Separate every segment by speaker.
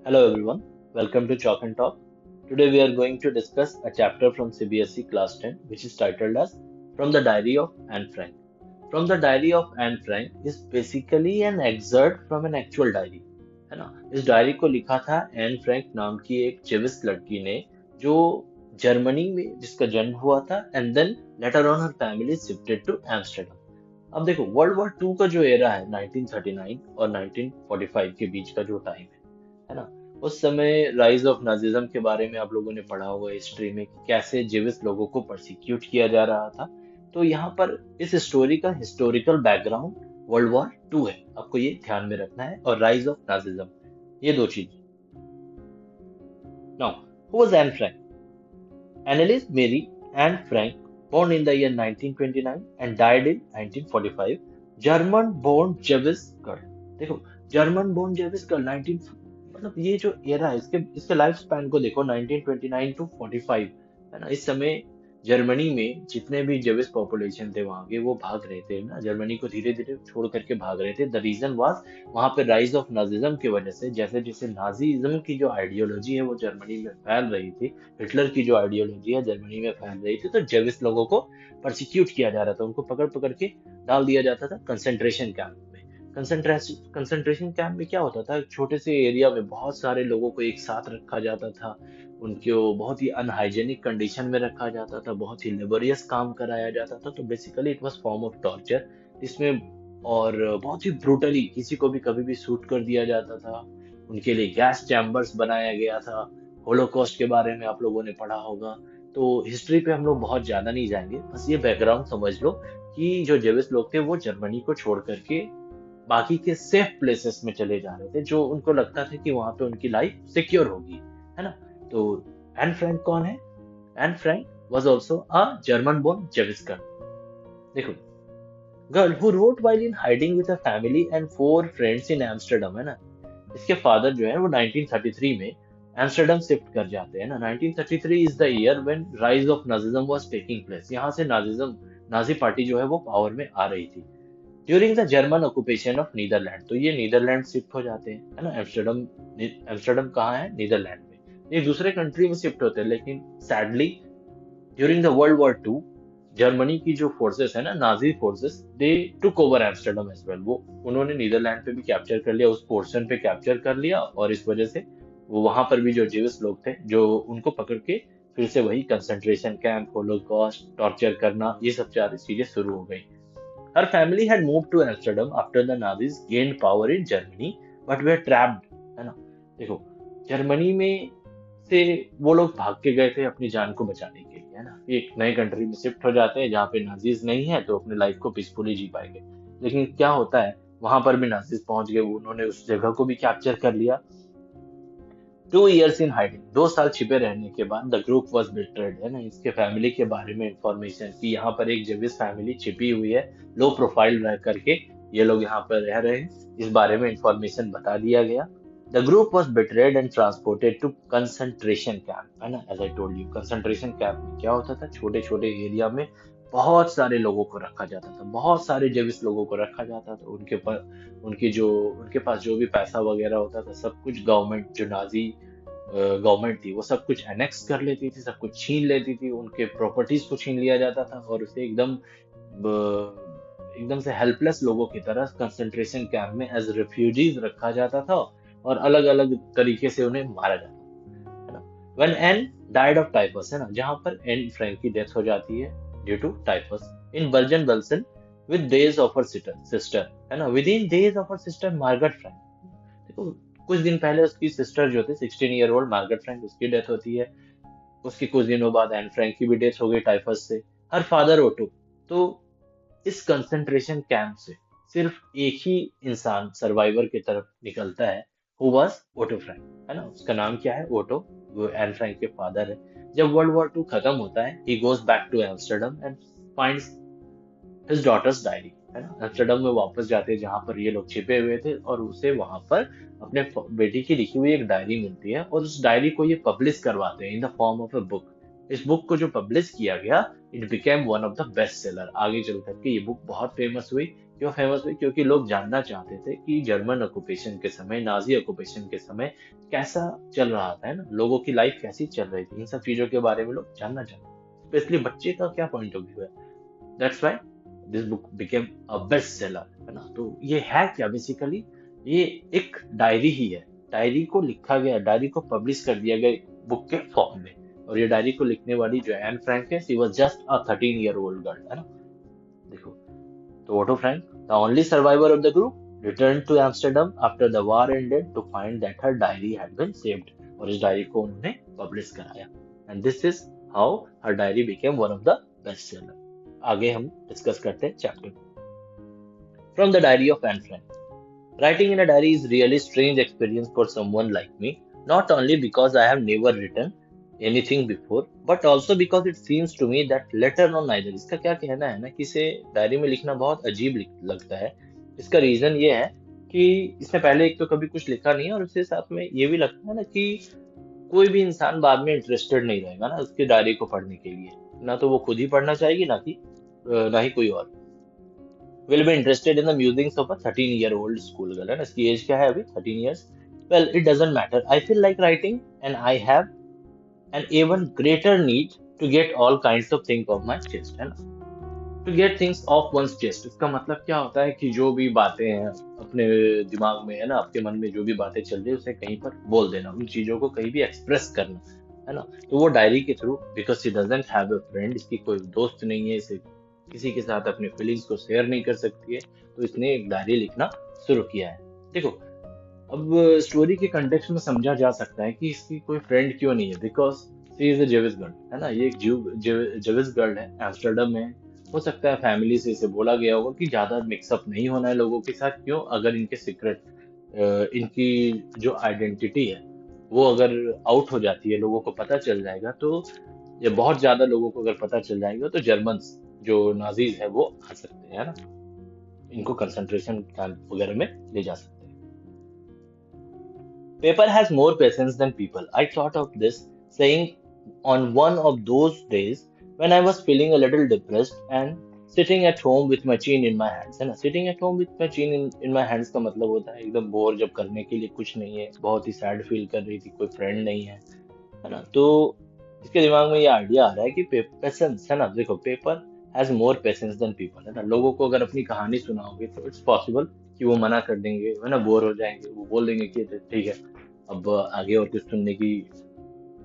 Speaker 1: Hello everyone, welcome to Chalk and Talk. Today we are going to discuss a chapter from CBSE Class 10 which is titled as From the Diary of Anne Frank. From the Diary of Anne Frank is basically an excerpt from an actual diary, है ना। इस diary को लिखा था Anne Frank नाम की एक Jewish लड़की ने, जो जर्मनी में जिसका जन्म हुआ था and then later on her family shifted to Amsterdam. अब देखो वर्ल्ड वॉर टू का जो एरा है 1939 और 1945 के बीच का जो टाइम है ना। उस समय राइज ऑफ नाजिज्म के बारे में आप लोगों ने पढ़ा होगा हिस्ट्री में कि कैसे जीवित लोगों को परसिक्यूट किया जा रहा था। तो यहाँ पर इस स्टोरी का historical background world war two है, आपको ये ध्यान में रखना है, और राइज ऑफ नाजिज्म, ये दो चीज। Now who was Anne Frank? Anneliese Mary Anne Frank, born in the year 1929 and died in 1945, German born Jewish girl. देखो, जर्मन बोर्न जेविस गर्ल 19, मतलब ये जो एरा है इसके इसके लाइफ स्पैन को देखो, 1929 टू 45, है ना। इस समय जर्मनी में जितने भी जेविस पॉपुलेशन थे वहां के, वो भाग रहे थे ना, जर्मनी को धीरे धीरे छोड़ करके भाग रहे थे। द रीजन वाज वहां पे राइज ऑफ नाजिज्म की वजह से, जैसे जैसे नाजीज्म की जो आइडियोलॉजी है वो जर्मनी में फैल रही थी, हिटलर की जो आइडियोलॉजी है जर्मनी में फैल रही थी, तो जेविस लोगों को परसिक्यूट किया जा रहा था, उनको पकड़ पकड़ के डाल दिया जाता था कंसेंट्रेशन कैंप में। कंसेंट्रेशन कैंप में क्या होता था, एक छोटे से एरिया में बहुत सारे लोगों को एक साथ रखा जाता था, उनको बहुत ही अनहाइजेनिक कंडीशन में रखा जाता था, बहुत ही लेबोरियस काम कराया जाता था। तो basically it was form of torture इसमें, और बहुत ही ब्रूटली किसी को भी कभी भी शूट कर दिया जाता था। उनके लिए गैस चैम्बर्स बनाया गया था। होलोकॉस्ट के बारे में आप लोगों ने पढ़ा होगा। तो हिस्ट्री पे हम लोग बहुत ज्यादा नहीं जाएंगे, बस ये बैकग्राउंड समझ लो कि जो जेविस लोग थे वो जर्मनी को छोड़ करके बाकी के सेफ प्लेसेस में चले जा रहे थे, जो उनको लगता था कि वहां पे उनकी लाइफ सिक्योर होगी, है ना। तो एन फ्रैंक कौन है? Anne Frank was also a German born Jewish girl. देखो, girl who wrote while in hiding with a family and four friends in Amsterdam, है ना। इसके फादर जो है वो 1933 में एम्स्टर्डम शिफ्ट कर जाते हैं ना। 1933 is the year when rise of Nazism was taking place. यहाँ से नाजिज्म, नाजी पार्टी जो है वो पावर में आ रही थी during the German occupation of Netherland. तो ये नीदरलैंड शिफ्ट हो जाते हैं, है ना। एम्स्टर्डम, एम्स्टर्डम कहाँ है? नीदरलैंड में। ये दूसरे कंट्री में शिफ्ट होते हैं, लेकिन sadly during the world war two Germany की जो फोर्सेस है ना, Nazi forces, they took over Amsterdam as well. वो उन्होंने नीदरलैंड पे भी कैप्चर कर लिया, उस पोर्शन पे कैप्चर कर लिया, और इस वजह से वो वहां पर भी जो जीविस लोग थे, जो उनको पकड़ के फिर से वही कंसंट्रेशन कैंप, होलोकॉस्ट, टॉर्चर करना, ये सब सारी चीजें शुरू हो गई। Her family had moved to Amsterdam after the Nazis gained power in Germany, but were trapped, है ना। देखो, जर्मनी में से वो लोग भाग के गए थे अपनी जान को बचाने के लिए, है ना। एक नए कंट्री में शिफ्ट हो जाते हैं जहाँ पे नाजीज नहीं है, तो अपने लाइफ को पीसफुली जी पाएंगे। लेकिन क्या होता है, वहां पर भी नाजीज पहुंच गए, उन्होंने उस जगह को भी कैप्चर कर लिया। 2 years in hiding, 2 साल छिपे रहने के बाद द ग्रुप वॉज बिट्रेड, है ना। इसके फैमिली के बारे में इंफॉर्मेशन कि यहाँ पर एक जेविस फैमिली छिपी हुई है, लो प्रोफाइल रह करके ये लोग यहाँ पर रह रहे हैं, इस बारे में इंफॉर्मेशन बता दिया गया। The group was betrayed and transported to concentration camp, है ना। As I told you, concentration camp में क्या होता था, छोटे छोटे एरिया में बहुत सारे लोगों को रखा जाता था, बहुत सारे जेविस लोगों को रखा जाता था। उनके पास जो भी पैसा वगैरह होता था, सब कुछ गवर्नमेंट, जो नाजी गवर्नमेंट थी, वो सब कुछ एनेक्स कर लेती थी, सब कुछ छीन लेती थी, उनके प्रॉपर्टीज को छीन लिया जाता था, और उसे एकदम से हेल्पलेस लोगों की तरह कंसंट्रेशन कैंप में एज रेफ्यूजीज रखा जाता था, और अलग अलग तरीके से उन्हें मारा जाता था, है ना। When an died of typhus, है ना, जहां पर एन फ्रैंक की डेथ हो जाती है due to typhus in Bergen Belsen, with days of her sister, है ना, with in days of her sister Margaret Frank. देखो, कुछ दिन पहले उसकी सिस्टर जो थी, 16 ईयर ओल्ड मार्गरेट फ्रैंक, उसकी डेथ होती है। उसके कुछ दिनों बाद एन फ्रैंक की भी डेथ हो गई टाइफस से। Her father Otto. तो इस कंसंट्रेशन कैंप से सिर्फ एक ही इंसान सर्वाइवर की तरफ निकलता है, हु वाज ओटो फ्रैंक, है ना। उसका नाम क्या है? ओटो। वो एन फ्रैंक के फादर है। जब वर्ल्ड वॉर टू खत्म होता है, he goes back to Amsterdam and finds his daughter's diary, है ना। एम्स्टर्डम में वापस जाते हैं जहां पर ये लोग छिपे हुए थे, और उसे वहां पर अपने बेटी की लिखी हुई एक डायरी मिलती है, और उस डायरी को ये पब्लिश करवाते हैं इन the form of a book. इस बुक को जो पब्लिश किया गया, it became one of the best seller. आगे चल करके ये बुक बहुत फेमस हुई, क्यों फेमस हुई? क्योंकि लोग जानना चाहते थे कि जर्मन ऑक्यूपेशन के समय, नाजी ऑक्यूपेशन के समय कैसा चल रहा था, है ना, लोगों की लाइफ कैसी चल रही थी, इन सब चीजों के बारे में लोग जानना चाहते थे, स्पेशली बच्चे का क्या पॉइंट ऑफ व्यू है। That's why this book became a best seller, है ना। तो ये है क्या बेसिकली, ये एक डायरी ही है। डायरी को लिखा गया, डायरी को पब्लिश कर दिया गया बुक के फॉर्म में। और ये डायरी को लिखने वाली जो एन फ्रैंक है, she was just a 13 year old girl, है ना। देखो, तो Otto Frank, the only survivor of the group, returned to Amsterdam after the war ended to find that her diary had been saved। और इस diary को उन्होंने publish कराया। And this is how her diary became one of the best seller. आगे हम discuss करते हैं chapter from the diary of Anne Frank. Writing in a diary is really strange experience for someone like me, not only because I have never written anything before, but also because it seems to me that letter or neither। इसका क्या कहना है ना कि इसे diary में लिखना बहुत अजीब लगता है। इसका रीजन ये है कि इसने पहले एक तो कभी कुछ लिखा नहीं है, और उसके साथ में ये भी लगता है ना कि कोई भी इंसान बाद में इंटरेस्टेड नहीं रहेगा ना उसकी डायरी को पढ़ने के लिए। ना तो वो खुद ही पढ़ना चाहेगी, ना ही कोई और will be interested in the musings of a 13-year-old school girl। है ना, इसकी एज क्या है अभी, 13 years। Well, it doesn't matter, I feel like writing and I have an even greater need to get all kinds of things off my chest, है ना। To get things off one's chest, इसका मतलब क्या होता है कि जो भी बातें हैं अपने दिमाग में, है ना, आपके मन में जो भी बातें चल रही है उसे कहीं पर बोल देना, उन चीजों को कहीं भी एक्सप्रेस करना, है ना। तो वो डायरी के through, because she doesn't have a friend, इसकी कोई दोस्त नहीं है, इसे किसी के साथ अपने फीलिंग्स को शेयर नहीं कर सकती है, तो इसने एक डायरी लिखना शुरू किया है। देखो, अब स्टोरी के कंटेक्स्ट में समझा जा सकता है कि इसकी कोई फ्रेंड क्यों नहीं है, because she is a Jewish girl, है ना। ये एक जेविश गर्ल है, एम्स्टर्डम में। हो सकता है फैमिली से इसे बोला गया होगा कि ज्यादा मिक्सअप नहीं होना है लोगों के साथ। क्यों? अगर इनके सीक्रेट, इनकी जो आइडेंटिटी है वो अगर आउट हो जाती है, लोगों को पता चल जाएगा, तो ये बहुत ज्यादा लोगों को अगर पता चल जाएगा तो जर्मन जो नाजीज है वो आ सकते हैं, है ना, इनको कंसंट्रेशन कैंप वगैरह में ले जा सकते हैं। Paper has more patience than people. I thought of this saying on one of those days when I was feeling a little depressed and sitting at home with my chin in my hands, है ना। sitting at home with my chin in my hands का मतलब होता है एकदम bore, जब करने के लिए कुछ नहीं है, बहुत ही सैड फील कर रही थी, कोई फ्रेंड नहीं है ना। तो इसके दिमाग में ये आइडिया आ रहा है कि पेशेंस, है ना। देखो, paper has more patience than people, है ना। लोगों को अगर अपनी कहानी सुनाओगे तो इट्स पॉसिबल कि वो मना कर देंगे, है ना, बोर हो जाएंगे, वो बोल देंगे कि ठीक है, अब आगे और कुछ सुनने की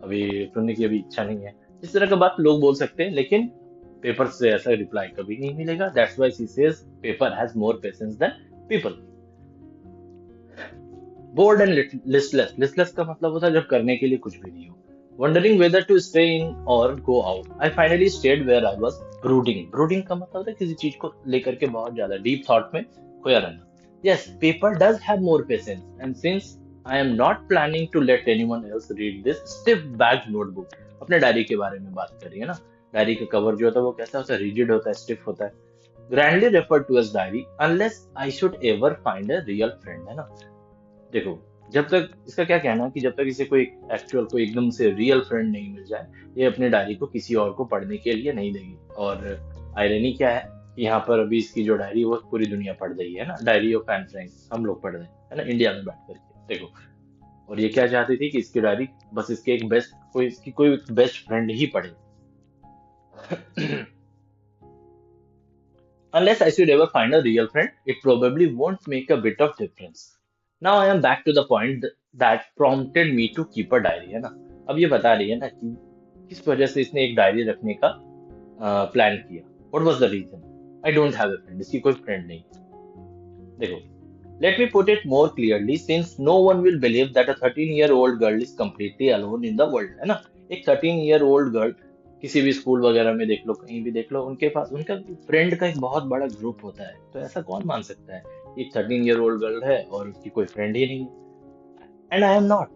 Speaker 1: अभी इच्छा नहीं है। इस तरह का बात लोग बोल सकते हैं, लेकिन पेपर से ऐसा रिप्लाई कभी नहीं मिलेगा। That's why she says paper has more patience than people. Bored and listless, listless का मतलब होता है जब करने के लिए कुछ भी नहीं हो। Wondering whether to stay in or go out, I finally stayed where I was brooding. Brooding का मतलब होता है किसी चीज को लेकर के बहुत ज्यादा डीप थॉट में खोया रहना। Yes, paper does have more patience, and since I am not planning to let anyone else read this stiff bag notebook. अपने डायरी के बारे में बात करिए ना। डायरी का कवर जो होता है वो कैसा होता है, रिजिड होता है, स्टिफ होता है। Grandly referred to as diary unless I should ever find a real friend, है ना। देखो, जब तक, इसका क्या कहना है कि जब तक इसे कोई एक्चुअल, कोई एकदम से रियल फ्रेंड नहीं मिल जाए, ये अपनी डायरी को किसी और को पढ़ने के लिए नहीं देगी। और आयरनी क्या है कि यहाँ पर अभी इसकी जो डायरी वो पूरी दुनिया पढ़ रही है ना, डायरी ऑफ एन फ्रैंक हम लोग पढ़ रहे हैं, है ना, इंडिया में बैठ करके। देखो, और ये क्या चाहती थी कि इसकी डायरी बस इसके एक बेस्ट, इसकी कोई बेस्ट फ्रेंड ही पढ़े। Unless I should ever find a real friend, it probably won't make a bit of difference. Now I am back to the point that prompted me to keep a diary, है ना। अब ये बता रही है ना कि किस वजह से इसने एक डायरी रखने का प्लान किया। What was the reason? I don't have a friend, इसकी कोई फ्रेंड नहीं है। देखो, let me put it more clearly, since no one will believe that a 13-year-old girl is completely alone in the world, है ना। एक 13-year-old girl किसी भी स्कूल वगैरह में देख लो, कहीं भी देख लो, उनके पास उनका फ्रेंड का एक बहुत बड़ा ग्रुप होता है। तो ऐसा कौन मान सकता है कि 13-year-old गर्ल है और उसकी कोई फ्रेंड ही नहीं है। And I am not.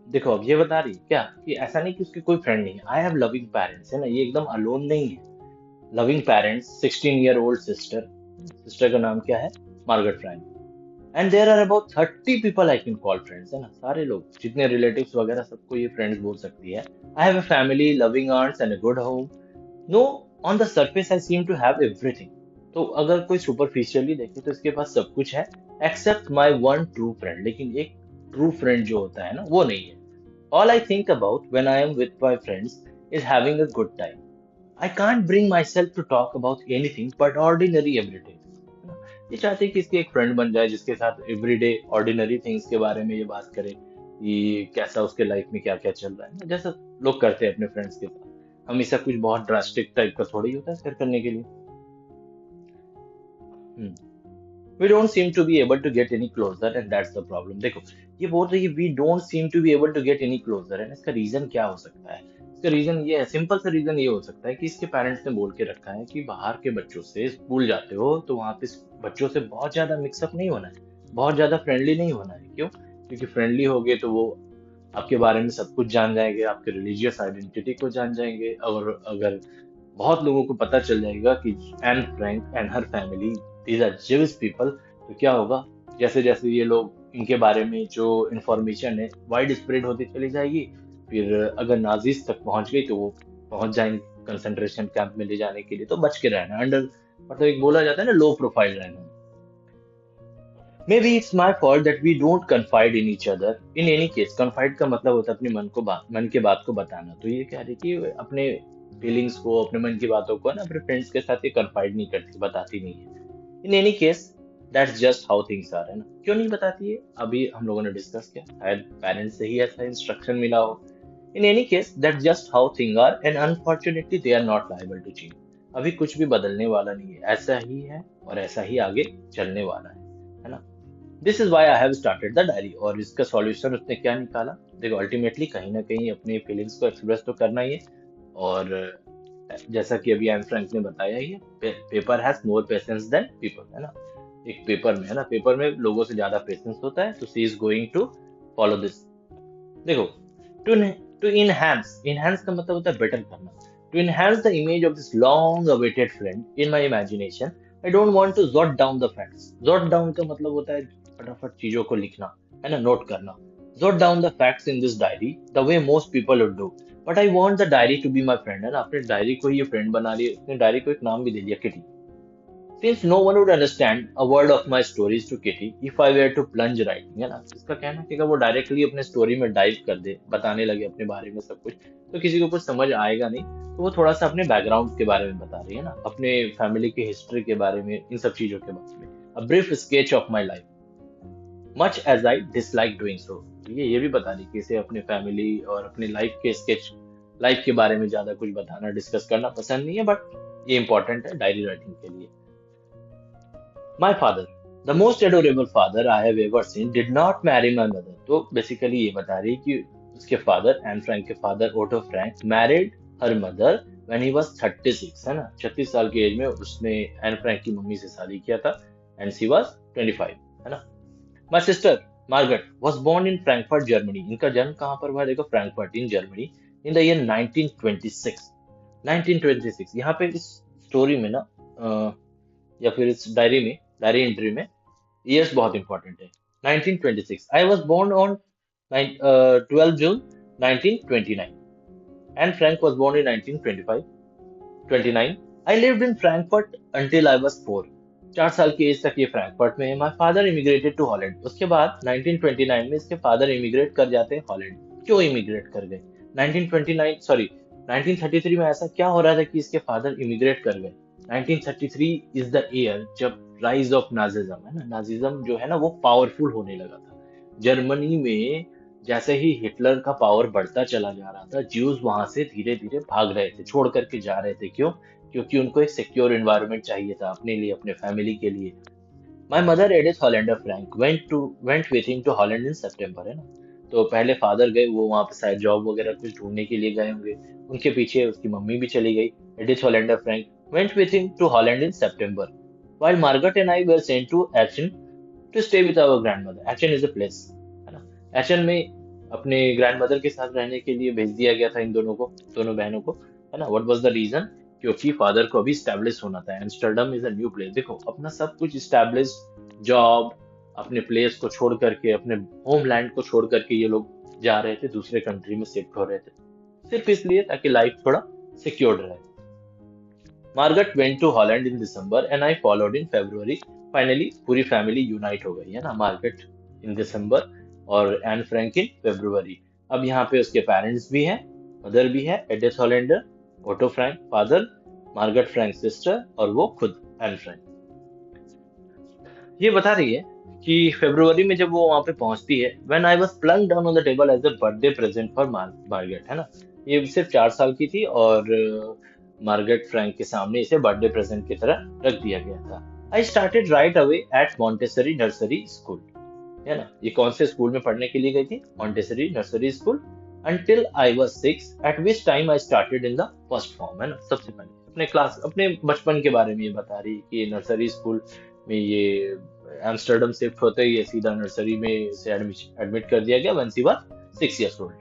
Speaker 1: देखो, अब ये बता रही है क्या कि ऐसा नहीं कि उसकी कोई फ्रेंड नहीं है। आई हैव लविंग पेरेंट्स, है ना, ये एकदम अलोन नहीं है। Loving parents, 16-year-old sister, sister का नाम क्या है, Margaret Frank. And there are about 30 people I can call friends, है ना। सारे लोग, जितने रिलेटिव्स वगैरह, सबको ये फ्रेंड्स बोल सकती है। I have a family, loving aunts and a good home. No, on the surface I seem to have everything. तो अगर कोई सुपरफिशियली देखे तो इसके पास सब कुछ है except my one true friend, लेकिन एक ट्रू फ्रेंड जो होता है ना वो नहीं है। All I think about when I am with my friends is having a good time. I can't bring myself to talk about anything but ordinary everyday. ये चाहते हैं कि इसकी एक फ्रेंड बन जाए जिसके साथ एवरीडे ऑर्डिनरी थिंग्स के बारे में ये बात करे कि कैसा उसके लाइफ में क्या क्या चल रहा है ना, जैसा लोग करते हैं अपने फ्रेंड्स के साथ। हमेशा कुछ बहुत ड्रास्टिक टाइप का थोड़ा ही होता है शेयर करने के लिए। हम्म। We don't seem to be able to get any closer and that's the problem। देखो, ये बोल रही है we don't seem to be able to get any closer है ना, इसका रीजन क्या हो सकता है? इसका रीजन ये है, सिंपल सा रीजन ये हो सकता है कि इसके पेरेंट्स ने बोल के रखा है कि बाहर के बच्चों से स्कूल जाते हो तो वहाँ पे बच्चों से बहुत ज्यादा मिक्सअप नहीं होना है, बहुत ज्यादा फ्रेंडली नहीं होना है। क्यों? क्योंकि फ्रेंडली होगे तो वो आपके बारे में सब कुछ जान जाएंगे, आपके रिलीजियस आइडेंटिटी को जान जाएंगे। और अगर बहुत लोगों को पता चल जाएगा कि Anne Frank and her family these are Jewish people, तो क्या होगा? जैसे जैसे ये लोग इनके बारे में जो इंफॉर्मेशन है वाइड स्प्रेड होती चली जाएगी, फिर अगर नाजीज तक पहुंच गई तो वो पहुंच जाएंगे कंसंट्रेशन कैंप में ले जाने के लिए। तो बच के रहना, अंडर मतलब एक बोला जाता है ना लो प्रोफाइल रहना। Maybe it's my fault that we don't confide in each other in any case. Confide का मतलब होता है अपने मन के बात को बताना। तो ये कह रही कि अपने फीलिंग्स को, अपने मन की बातों को ना अपने फ्रेंड्स के साथ ये कन्फाइड नहीं करती, बताती नहीं है। In any case that's just how things are, है ना। क्यों नहीं बताती है? अभी हम लोगों ने डिस्कस किया, शायद पेरेंट्स से ही ऐसा इंस्ट्रक्शन मिला हो। In any case that's just how thing are and unfortunately they are not liable to change. अभी कुछ भी बदलने वाला नहीं है, ऐसा ही है और ऐसा ही आगे चलने वाला है ना। This is why I have started the diary. और इसका सॉल्यूशन उसने क्या निकाला? देखो, अल्टीमेटली कहीं ना कहीं अपनी फीलिंग्स को एक्सप्रेस तो करना ही है। और जैसा कि अभी एम फ्रैंक ने बताया ही है, paper has more patience than people, है ना। एक पेपर में, है ना, पेपर में लोगों से ज्यादा पेशेंस होता है। तो she is going to follow this. देखो, टू टू इनहेंस, इनहेंस का मतलब होता है बेटर करना। To enhance the image of this long awaited friend in my imagination, I don't want to jot down the facts. Jot down का मतलब होता है फटाफट चीजों को लिखना, है ना, नोट करना। Jot down the facts in this diary the way most people would do, but I want the diary to be my friend, है ना। अपने डायरी को ही ये फ्रेंड बना रही है, उसने डायरी को एक नाम भी दे दिया, kitty. Since no one would understand a word of my stories to Kitty if I were to plunge writing, है ना। इसका कहना है कि अगर वो डायरेक्टली अपने स्टोरी में डाइव कर दे, बताने लगे अपने बारे में सब कुछ, तो किसी को कुछ समझ आएगा नहीं। तो वो थोड़ा सा अपने बैकग्राउंड के बारे में बता रही है ना, अपने फैमिली के हिस्ट्री के बारे में, इन सब चीजों के बारे में। A brief sketch of my life much as I dislike doing so. ये भी बता रही कि इसे अपने फैमिली और अपने लाइफ के स्केच, लाइफ के बारे में ज्यादा कुछ बताना, डिस्कस करना पसंद नहीं है, बट ये इंपॉर्टेंट है डायरी राइटिंग के लिए। My father, the most adorable father I have ever seen, did not marry my mother। तो बेसिकली ये बता रही कि उसके फादर, एन फ्रैंक के father Otto Frank, married her mother when he was 36, है ना। 36 साल की एज में उसने एन फ्रैंक की मम्मी से शादी किया था, एंड शी वाज 25, है ना। My sister Margaret was born in Frankfurt Germany. इनका जन्म कहाँ पर हुआ? देखो, Frankfurt in Germany in the year 1926। 1926 यहाँ पे इस स्टोरी में ना, या फिर इस डायरी में, डायरी एंट्री में ईयर्स बहुत इंपॉर्टेंट है। 1926, I was born on 12 June 1929 and Frank was born in 1925 29। I lived in Frankfurt until I was 4। 4 साल की एज तक ये फ्रैंकफर्ट में है। My father immigrated to Holland. उसके बाद 1929 में इसके फादर इमिग्रेट कर जाते हैं हॉलैंड। क्यों इमिग्रेट कर गए? 1929 सॉरी 1933 में ऐसा क्या हो रहा था कि इसके फादर इमिग्रेट कर गए? 1933 इज द ईयर जब राइज ऑफ नाजिज्म, है ना, नाजिज्म जो है ना वो पावरफुल होने लगा था जर्मनी में। जैसे ही हिटलर का पावर बढ़ता चला जा रहा था, ज्यूज वहां से धीरे धीरे भाग रहे थे, छोड़ करके जा रहे थे। क्यों? क्योंकि उनको एक सिक्योर एनवायरनमेंट चाहिए था अपने लिए, अपने फैमिली के लिए। My mother Edith Hollander Frank went with him to Holland in September, है ना। तो पहले फादर गए, वो वहां पे शायद जॉब वगैरह कुछ ढूंढने के लिए गए होंगे। उनके पीछे उसकी मम्मी भी चली गई। Edith Hollander Frank went with him to Holland in September while Margaret and I were sent to Aachen to stay with our grandmother। Aachen is a place, है ना। Aachen में अपने ग्रैंडमदर के साथ रहने के लिए भेज दिया गया था इन दोनों को, दोनों बहनों को, है ना। What was the reason? क्योंकि फादर को अभी स्टैब्लिश होना था। Amsterdam is a new place. देखो, अपना सब कुछ स्टैब्लिश, जॉब, अपने प्लेस को छोड़ करके, अपने होमलैंड को छोड़ करके ये लोग जा रहे थे, दूसरे कंट्री में शिफ्ट हो रहे थे, सिर्फ इसलिए ताकि लाइफ थोड़ा सिक्योर्ड रहे। Margaret went to Holland in December and I followed in February. Finally पूरी फैमिली यूनाइट हो गई है ना, मार्गरेट इन दिसंबर और एन फ्रैंक इन फरवरी। अब यहाँ पे उसके पेरेंट्स भी हैं, मदर भी है Edith Hollander, Otto Frank father, Margaret Frank sister और वो खुद एन फ्रैंक। ये बता रही है कि फरवरी में जब वो वहां पे पहुंचती है, when I was plunged down on the table as a birthday present for Margaret, है ना। ये सिर्फ 4 साल की थी और मार्गरेट फ्रैंक के सामने इसे बर्थडे प्रेजेंट की तरह रख दिया गया था। I started right away at Montessori nursery school, है ना। ये कौन से स्कूल में पढ़ने के लिए गई थी? Montessori nursery school. until I was 6, at which time I started in the first form, है ना। सबसे पहले अपने क्लास, अपने बचपन के बारे में ये बता रही है कि ये नर्सरी स्कूल में ये एम्स्टर्डम शिफ्ट होते ही ये सीधा नर्सरी में इसे एडमिट कर दिया गया when she was 6 years old।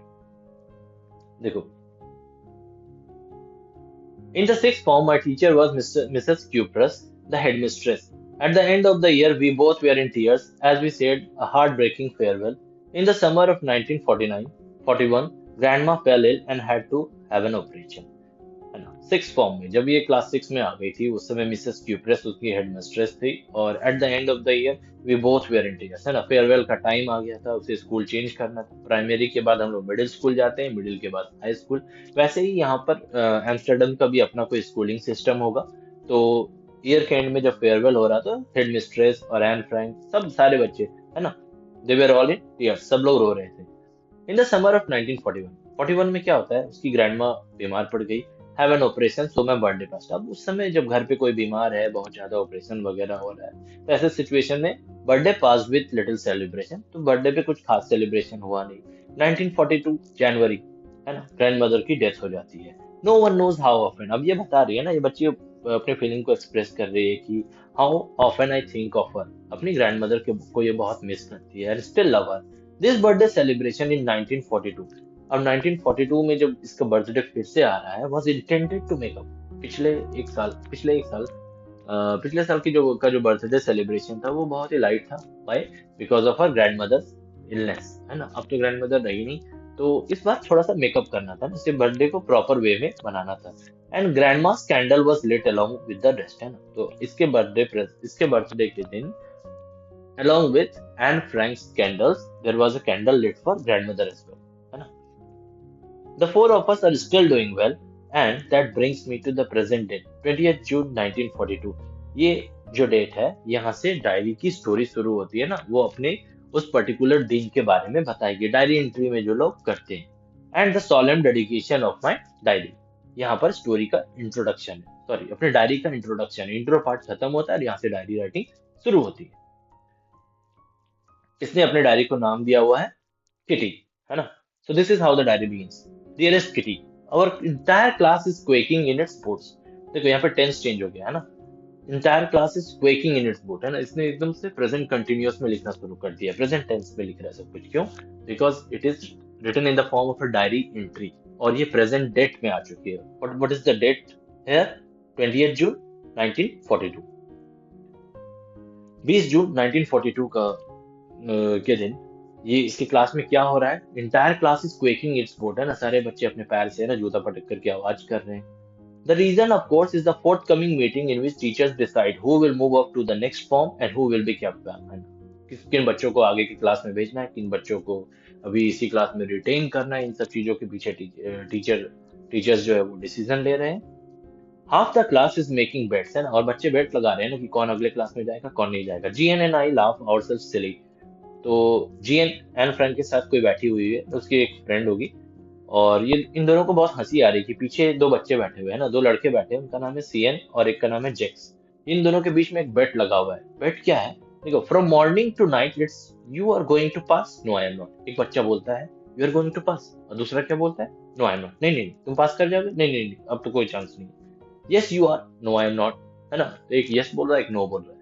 Speaker 1: देखो, in the sixth form, my teacher was Mrs. Cuprus, the headmistress. At the end of the year, we both were in tears as we said a heartbreaking farewell. In the summer of 1941, Grandma fell ill and had to have an operation, है ना। Six form में जब ये class 6 में आ गई थी, उस समय मिसेस क्यूप्रेस उसकी हेड मिस्ट्रेस थी और at the end of the year we both were in tears, है ना। फेयरवेल का टाइम आ गया था, उसे स्कूल चेंज करना था। प्राइमरी के बाद हम लोग मिडिल स्कूल जाते हैं, मिडिल के बाद हाई स्कूल। वैसे ही यहाँ पर एम्स्टर्डम का भी अपना कोई स्कूलिंग सिस्टम होगा। तो ईयर के एंड में जब फेयरवेल हो रहा था, हेड मिस्ट्रेस और एन फ्रैंक सब सारे बच्चे, है ना, they were all in tears, सब लोग रो रहे थे। इन द समर ऑफ 1941, 41 में क्या होता है, उसकी ग्रैंडमा बीमार पड़ गई, हैव एन ऑपरेशन, सो मैं बर्थडे पास्ट। अब उस समय जब घर पे कोई बीमार है, बहुत ज्यादा ऑपरेशन वगैरह हो रहा है, तो ऐसे सिचुएशन में birthday pass with little celebration, तो बर्थडे पे कुछ खास सेलिब्रेशन हुआ नहीं। 1942 जनवरी, है ना, ग्रैंड मदर की डेथ हो जाती है। No one knows how often. अब ये बता रही है ना, ये बच्ची अपने फीलिंग को एक्सप्रेस कर रही है कि how often I think of her, अपनी ग्रैंड मदर को ये बहुत मिस करती है, still love her. This birthday celebration in 1942, अब 1942 में जब इसका बर्थडे फिर से आ रहा है, was intended to make up पिछले साल की जो बर्थडे सेलिब्रेशन था वो बहुत ही लाइट था। Why? Because of her grandmother's illness, है ना। अब तो ग्रैंड मदर रही नहीं, तो इस बार थोड़ा सा मेकअप करना था, इसे बर्थडे को प्रॉपर वे में बनाना था। And Grandma's candle was lit along with the rest, है ना। तो इसके बर्थडे के दिन along with Anne Frank's candles, there was a candle lit for grandmother as well, है ना। The four of us are still doing well, and that brings me to the present date, 20th June 1942। ये जो date है, यहाँ से diary की story शुरू होती है ना, वो अपने उस पर्टिकुलर दिन के बारे में बताएगी, डायरी एंट्री में जो लोग करते हैं। एंड द सोlemn डेडिकेशन ऑफ माई डायरी, यहाँ पर स्टोरी का इंट्रोडक्शन है, सॉरी अपने डायरी का इंट्रोडक्शन, इंट्रो पार्ट खत्म होता है और यहाँ से डायरी राइटिंग शुरू होती है। इसने अपने डायरी को नाम दिया हुआ है किटी, है ना। So this is how the diary begins. Dearest Kitty, our entire class is quaking in its boots. देखो यहाँ पे टेंस चेंज हो गया, है ना। Entire class is quaking in its boot, है ना। इसने एकदम से प्रेजेंट कंटिन्यूअस में लिखना शुरू कर दिया, प्रेजेंट टेंस में लिख रहा है सब कुछ। क्यों? Because it is written in the form of a diary entry और ये प्रेजेंट डेट में आ चुकी है। What is the date here? 20th June 1942। 20 June 1942 के दिन ये इसकी क्लास में क्या हो रहा है? Entire class is quaking its boat, है ना। सारे बच्चे अपने पैर से ना जूता पटक करके आवाज कर रहे हैं। The reason of course is the forthcoming meeting in which teachers decide who will move up to the next form and who will be kept back. किन बच्चों को आगे की क्लास में भेजना है, किन बच्चों को अभी इसी क्लास में रिटेन करना है, इन सब चीजों के पीछे टीचर्स जो है वो डिसीजन ले रहे हैं। Half the class is making bets, है ना, और बच्चे बेट लगा रहे हैं ना कि कौन अगले क्लास में जाएगा, कौन नहीं जाएगा। G N and I laugh ourselves silly. तो जीएन एन फ्रैंक के साथ कोई बैठी हुई है, तो उसकी एक फ्रेंड होगी, और ये इन दोनों को बहुत हंसी आ रही है कि पीछे दो बच्चे बैठे हुए हैं ना, दो लड़के बैठे हैं, उनका नाम है सीएन और एक का नाम है जेक्स। इन दोनों के बीच में एक बेट लगा हुआ है। बेट क्या है? देखो, from morning to night it's you are going to pass, no I am not. एक बच्चा बोलता है you are going to pass, और दूसरा क्या बोलता है? No I am not. नहीं नहीं तुम पास कर जाओगे, नहीं नहीं नहीं अब तो कोई चांस नहीं। Yes you are, no I am not, है ना। तो एक यस बोल रहा है, एक नो बोल रहा है।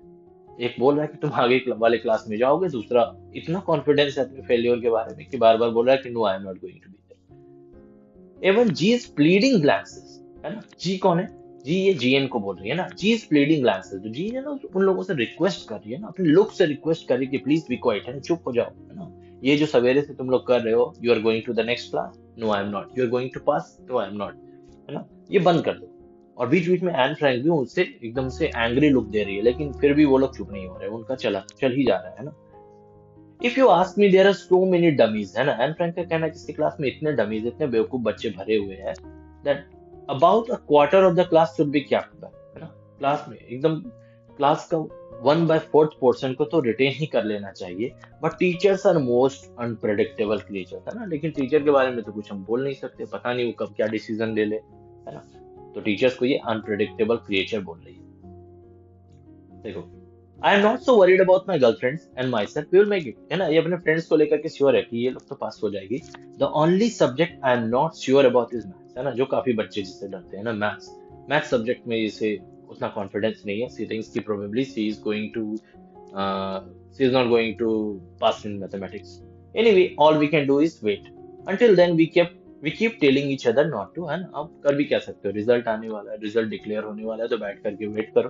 Speaker 1: एक बोल रहा है कि तुम आगे वाले क्लास में जाओगे, दूसरा इतना कॉन्फिडेंस है अपने फेलियर के बारे में कि बार बार बोल रहा है कि no I am not going to be there. Even G is pleading glances, है ना। जी कौन है? जी ये जीएन को बोल रही है ना, जी इज प्लीडिंग ग्लांसेस। तो जी है ना, उन लोगों से रिक्वेस्ट कर रही है ना, अपने लुक से रिक्वेस्ट कर रही है कि प्लीज बी क्वाइट, है ना, चुप हो जाओ, है ना। ये जो सवेरे से तुम लोग कर रहे हो, you are going to the next class, no I am not, you are going to pass, no I am not, है ना, ये बंद कर दो। और बीच बीच में एन फ्रैंक भी उससे एकदम से एंग्री लुक दे रही है, लेकिन फिर भी वो लोग चुप नहीं हो रहे, उनका चल ही जा रहा है ना। If you ask me there are so many dummies, है ना, एन फ्रैंक का कहना है कि इसकी क्लास में इतने डमीज, इतने बेवकूफ बच्चे भरे हुए हैं, that about a quarter of the class should be kept back, है ना। क्लास में एकदम क्लास का 1/4 पोर्शन को तो रिटेन ही कर लेना चाहिए। But teachers are most unpredictable creature, है ना, लेकिन टीचर के बारे में तो कुछ हम बोल नहीं सकते, पता नहीं वो कब क्या डिसीजन ले ले, है ना। तो टीचर्स को ये अनप्रेडिक्टेबल क्रिएचर बोल रही है। देखो, I am not so worried about my girlfriends and myself, we will make it, है ना, ये अपने फ्रेंड्स को लेकर के श्योर है कि ये लोग तो पास हो जाएगी। The only subject I am not sure about is maths, है ना, जो काफी बच्चे जिससे डरते हैं ना, मैथ्स। मैथ्स सब्जेक्ट में इसे उतना कॉन्फिडेंस नहीं है, सी थिंक्स की probably she is not going to pass in mathematics. Anyway, all we can do is wait until then, we keep telling each other not to, है ना। अब कर भी क्या सकते हो, रिजल्ट आने वाला है, रिजल्ट डिक्लेयर होने वाला है, तो बैठ करके वेट करो,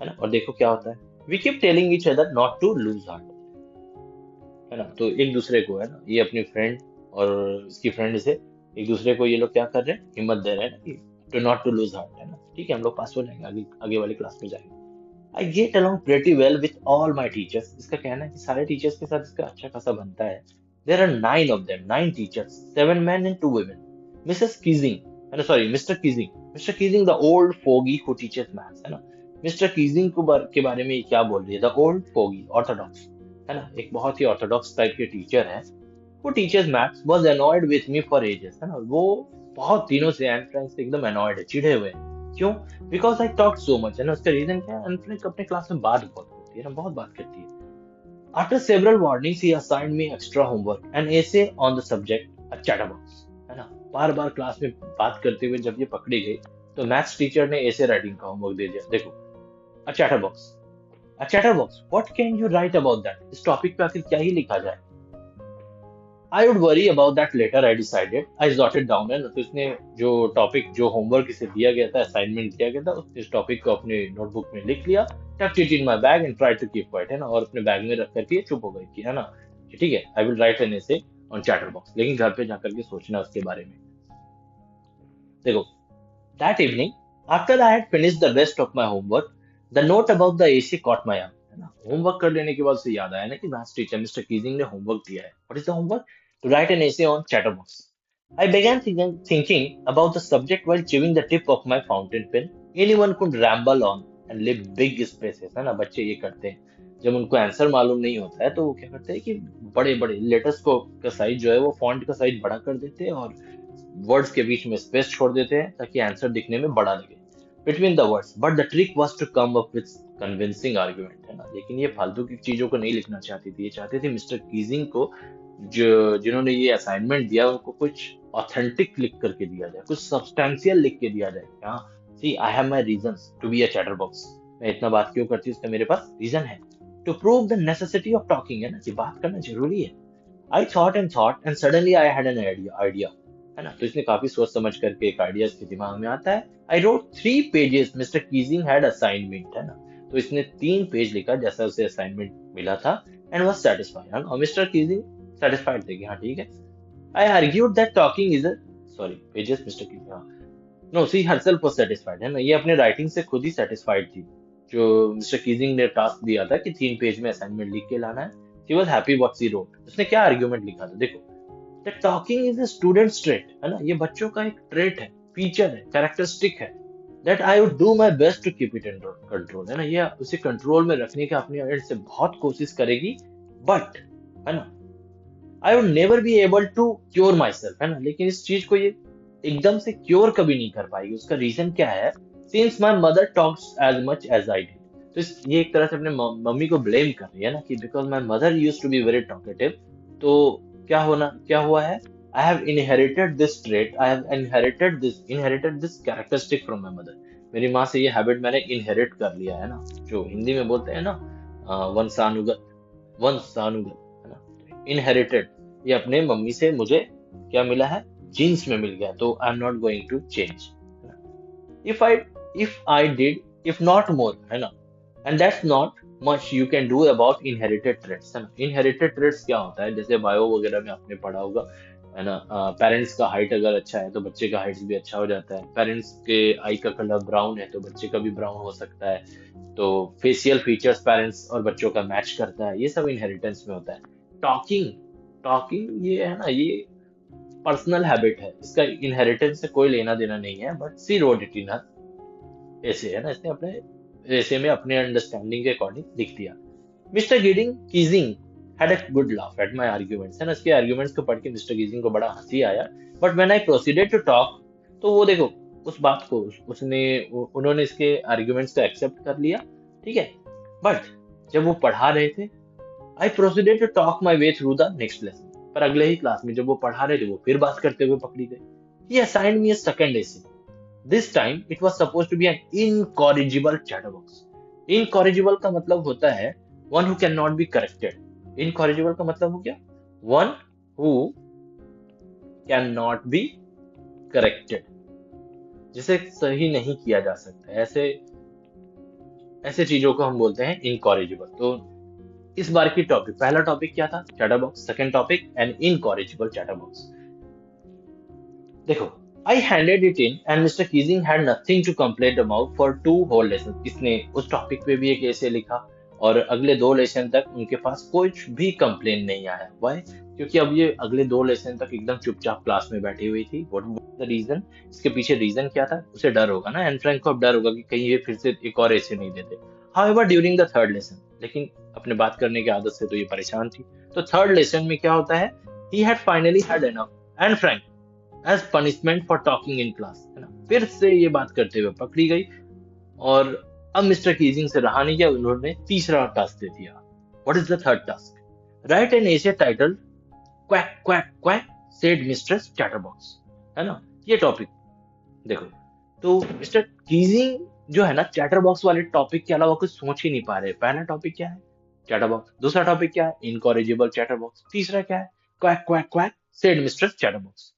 Speaker 1: है ना, और देखो क्या होता है। We keep telling each other not to lose heart, है ना। तो एक दूसरे को, है ना, ये अपनी फ्रेंड और इसकी फ्रेंड से एक दूसरे को ये लोग क्या कर रहे हैं, हिम्मत दे रहे हैं ना कि to not to lose heart, है ना, ठीक है, हम लोग पास हो जाएंगे, आगे आगे वाली क्लास में जाएंगे। I get along pretty well with all my teachers, इसका कहना है कि सारे टीचर्स के साथ इसका अच्छा खासा बनता है। There are 9 of them, 9 teachers, 7 men and 2 women। Mrs Keesing, है ना, sorry, Mr Keesing the old fogey who teaches maths, है ना। मिस्टर कीजिंग के बारे में ये क्या बोल रही है, द ओल्ड फोगी, ऑर्थोडॉक्स, है ना, एक बहुत ही ऑर्थोडॉक्स टाइप के टीचर है, वो teachers maths was annoyed with me for ages, है ना, वो बहुत दिनों से एन फ्रैंक से एकदम अनॉयड है, चिढ़े हुए हैं। क्यों? Because I talk so much, है ना, उसका रीजन क्या है, एन फ्रैंक अपने क्लास में बात बहुत करती है ना, बहुत बात करती है। After several warnings he assigned me extra homework and essay on the subject a chatterbox, है ना। बार बार क्लास में बात करते हुए जब ये पकड़ी गई, तो मैथ्स टीचर ने ऐसे राइटिंग का होमवर्क दे दिया। देखो, a chatterbox, a chatterbox, what can you write about that, इस टॉपिक पे आखिर क्या ही लिखा जाए। I would worry about that letter, I decided, I jotted down, है ना। तो इसने जो टॉपिक, जो होमवर्क इसे दिया गया था, असाइनमेंट दिया गया था, इस टॉपिक को अपने नोटबुक में लिख लिया, tucked it in my bag and tried to keep quiet, है ना, और अपने बैग में रख करके चुप हो गई कि, है ना, कि ठीक है, I will write an essay on chatter box, लेकिन घर पे जाकर के सोचना उसके बारे में। देखो, that evening after I had finished the rest of my homework, the note about the essay caught my eye, है ना। होमवर्क कर लेने के बाद उसे याद आया ना कि मैथ्स टीचर मिस्टर कीजिंग ने होमवर्क दिया है। What is the homework? To write an essay on chatterbox. I began thinking about the subject while chewing the tip of my fountain pen. Anyone could ramble on and leave big spaces, है ना, बच्चे ये करते हैं। जब उनको answer मालूम नहीं होता है तो वो क्या करते हैं कि बड़े बड़े लेटर्स को का साइज जो है वो फॉन्ट का साइज बड़ा कर देते हैं और वर्ड्स के बीच में स्पेस छोड़ देते हैं ताकि आंसर दिखने में बड़ा लगे between the words. But the trick was to come up with convincing argument, है ना, लेकिन ये फालतू की चीजों को नहीं लिखना चाहती थी, ये चाहते थे मिस्टर कीजिंग को, जो जिन्होंने ये असाइनमेंट दिया, उनको कुछ ऑथेंटिक लिख करके दिया जाए, कुछ सब्सटेंशियल लिख के दिया जाए। हाँ, see I have my reasons to be a chatterbox, मैं इतना बात क्यों करती हूँ, उसका मेरे पास रीजन है। To prove the necessity of talking, है ना, कि बात करना जरूरी है। I thought and suddenly I had an idea, है ना। तो इसने काफी सोच समझ करके एक आइडिया इसके दिमाग में आता है। I wrote 3 pages mister Keesing had assignment, है ना। तो इसने 3 पेज लिखा जैसा उसे असाइनमेंट मिला था, एंड वाज सेटिस्फाइड, और मिस्टर कीजिंग सेटिस्फाइड थे कि हाँ ठीक है। I argued that talking is a, sorry, pages Mr. King, हाँ, no, she herself was satisfied, है ना, ये अपने राइटिंग से खुद ही सेटिस्फाइड थी। जो मिस्टर कीजिंग ने टास्क दिया था कि 3 पेज में असाइनमेंट लिख के लाना है, she was happy what she wrote। उसने क्या आर्ग्यूमेंट लिखा था, देखो, that talking is a student's trait, है ना, ये बच्चों का एक ट्रेट है, फीचर है, कैरेक्टरिस्टिक है, that I would do my best to keep it in control, है ना, ये उसे कंट्रोल में रखने का अपने एंड से बहुत कोशिश करेगी, बट, है ना, I would never be able to cure myself, है ना, लेकिन इस चीज को ये एकदम से क्योर कभी नहीं कर पाएगी। उसका रीजन क्या है? Since my mother talks as much as I did, तो ये एक तरह से अपने मम्मी को ब्लेम कर रही है ना, कि because my mother use to be very talkative, तो क्या हुआ है, I have inherited this trait, I have inherited this characteristic from my mother. मेरी माँ से ये हैबिट मैंने इनहेरिट कर लिया है ना, जो हिंदी में बोलते हैं ना, वंशानुगत, वंशानुगत, है ना, इनहेरिटेड, ये अपने मम्मी से मुझे क्या मिला है, जीन्स में मिल गया, तो I am not going to change. If I did if not more, है ना, and that's not much you can do about inherited traits, है ना। इनहेरिटेड ट्रेट्स क्या होता है, जैसे बायो वगैरह में आपने पढ़ा होगा, है ना। पेरेंट्स का हाइट अगर अच्छा है तो बच्चे का हाइट भी अच्छा हो जाता है। पेरेंट्स के आई का कलर ब्राउन है तो बच्चे का भी ब्राउन हो सकता है। तो फेशियल फीचर्स पेरेंट्स और बच्चों का मैच करता है, ये सब इनहेरिटेंस में होता है। टॉकिंग, टॉकिंग ये है ना, ये पर्सनल हैबिट है, इसका इनहेरिटेंस से कोई लेना देना नहीं है। But she read it in ऐसे, है ना, इसने अपने ऐसे में अपने अंडरस्टैंडिंग के अकॉर्डिंग लिख दिया। Mister गिडिंग Keesing had a good laugh at my arguments, है ना, इसके आर्ग्यूमेंट्स को पढ़ के मिस्टर गीजिंग को बड़ा हंसी आया। But when I proceeded to talk, तो वो देखो उस बात को उन्होंने इसके आर्ग्यूमेंट्स को एक्सेप्ट कर लिया, ठीक है। बट जब वो पढ़ा रहे थे, I proceeded to talk my way through the next lesson, पर अगले ही क्लास में जब वो पढ़ा रहे थे वो फिर बात करते हुए पकड़ी गई। He assigned me a second essay. This time it was supposed to be an incorrigible chatterbox. Incorrigible का मतलब होता है one who can not be corrected. Incorrigible का मतलब हो गया one who can not be corrected, जिसे सही नहीं किया जा सकता। ऐसे ऐसे चीजों को हम बोलते हैं इनकॉरिजिबल। तो इस बार की टॉपिक, पहला टॉपिक क्या था, chatterbox. Second topic an incorrigible chatterbox. देखो, I handed it in and mister Keesing had nothing to complain about for 2 whole lesson. इसने उस टॉपिक पे भी एक ऐसे लिखा और अगले 2 लेसन तक उनके पास कुछ भी कंप्लेन नहीं आया। वाई? क्योंकि अब ये अगले 2 लेसन तक एकदम चुपचाप क्लास में बैठी हुई थी। What the reason? इसके पीछे रीजन क्या था? उसे डर होगा ना, एन फ्रैंक को अब डर होगा कि कहीं ये फिर से एक और ऐसे नहीं देते। However during the third lesson, लेकिन अपने बात करने की आदत से तो ये परेशान थी। तो थर्ड लेसन में क्या होता है, he had finally had enough and Frank as punishment for talking in class, है ना, फिर से ये बात करते हुए पकड़ी गई। और अब मिस्टर कीजिंग से रहा नहीं गया, उन्होंने तीसरा टास्क दे दिया। What is the third task? Right an essay title quack quack quack said mistress chatterbox, है ना, ये टॉपिक। देखो, तो मिस्टर कीजिंग जो है ना, चैटर बॉक्स वाले टॉपिक के अलावा कुछ सोच ही नहीं पा रहे। पहला टॉपिक क्या है, चैटर बॉक्स। दूसरा टॉपिक क्या है, इनकॉरिजिबल चैटर बॉक्स। तीसरा क्या है, quack quack quack said mistress chatter box.